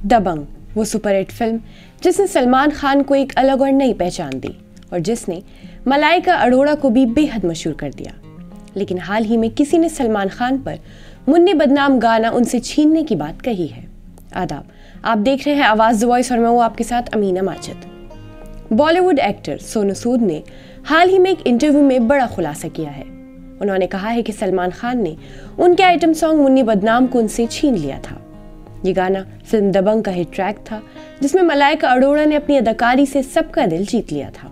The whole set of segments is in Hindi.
दबंग, वो सुपरहिट फिल्म जिसने सलमान खान को एक अलग और नई पहचान दी और जिसने मलाइका अरोड़ा को भी बेहद मशहूर कर दिया। लेकिन हाल ही में किसी ने सलमान खान पर मुन्नी बदनाम गाना उनसे छीनने की बात कही है। आदाब, आप देख रहे हैं आवाज़ द वॉइस और मैं हूँ आपके साथ अमीना माजिद। बॉलीवुड एक्टर सोनू सूद ने हाल ही में एक इंटरव्यू में बड़ा खुलासा किया है। उन्होंने कहा है कि सलमान खान ने उनके आइटम सॉन्ग मुन्नी बदनाम को उनसे छीन लिया था। ये गाना फिल्म दबंग का हिट ट्रैक था जिसमें मलाइका अरोड़ा ने अपनी अदाकारी से सबका दिल जीत लिया था।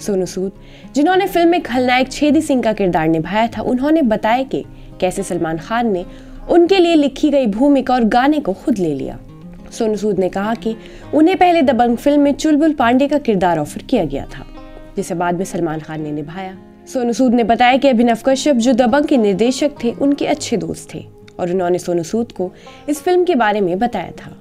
सोनू सूद, जिन्होंने फिल्म में खलनायक छेदी सिंह का किरदार निभाया था, उन्होंने बताया कि कैसे सलमान खान ने उनके लिए लिखी गई भूमिका और गाने को खुद ले लिया। सोनू सूद ने कहा कि उन्हें पहले दबंग फिल्म में चुलबुल पांडे का किरदार ऑफर किया गया था जिसे बाद में सलमान खान ने निभाया। सोनू सूद ने बताया कि अभिनव कश्यप, जो दबंग के निर्देशक थे, उनके अच्छे दोस्त थे और उन्होंने सोनू सूद को इस फिल्म के बारे में बताया था।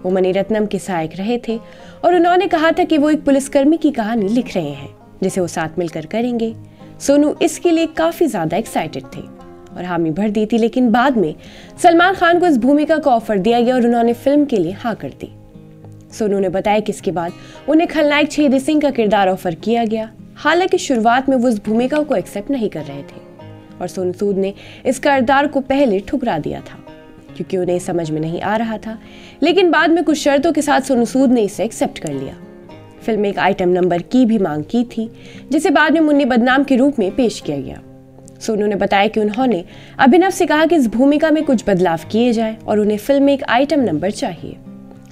वो मणिरत्नम के सहायक रहे थे और उन्होंने कहा था कि वो एक पुलिसकर्मी की कहानी लिख रहे हैं जिसे वो साथ मिलकर करेंगे। सोनू इसके लिए काफी ज्यादा एक्साइटेड थे और हामी भर दी थी, लेकिन बाद में सलमान खान को इस भूमिका का ऑफर दिया गया और उन्होंने फिल्म के लिए हाँ कर दी। सोनू ने बताया कि इसके बाद उन्हें खलनायक छेदी सिंह का किरदार ऑफर किया गया। हालांकि शुरुआत में वो इस भूमिका को एक्सेप्ट नहीं कर रहे थे और सोनू सूद ने इस किरदार को पहले ठुकरा दिया था क्योंकि उन्हें समझ में नहीं आ रहा था, लेकिन बाद में कुछ शर्तों के साथ सोनू सूद ने इसे एक्सेप्ट कर लिया। फिल्म में एक आइटम नंबर की भी मांग की थी जिसे बाद में मुन्नी बदनाम के रूप में पेश किया गया। सोनू ने बताया कि उन्होंने अभिनव से कहा कि इस भूमिका में कुछ बदलाव किए जाएं और उन्हें फिल्म में एक आइटम नंबर चाहिए।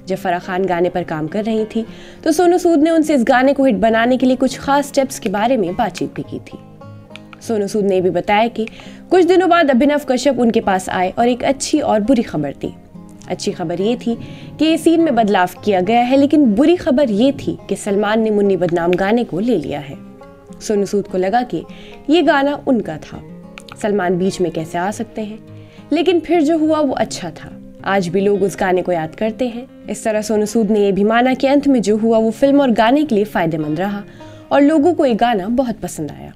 जब फराह खान गाने पर काम कर रही थी तो सोनू सूद ने उनसे इस गाने को हिट बनाने के लिए कुछ खास स्टेप्स के बारे में बातचीत भी की थी। सोनू सूद ने भी बताया कि कुछ दिनों बाद अभिनव कश्यप उनके पास आए और एक अच्छी और बुरी खबर थी। अच्छी खबर ये थी कि ये सीन में बदलाव किया गया है, लेकिन बुरी खबर ये थी कि सलमान ने मुन्नी बदनाम गाने को ले लिया है। सोनू सूद को लगा कि ये गाना उनका था, सलमान बीच में कैसे आ सकते हैं, लेकिन फिर जो हुआ वो अच्छा था। आज भी लोग उस गाने को याद करते हैं। इस तरह सोनू सूद ने यह भी माना कि अंत में जो हुआ वो फिल्म और गाने के लिए फायदेमंद रहा और लोगों को ये गाना बहुत पसंद आया।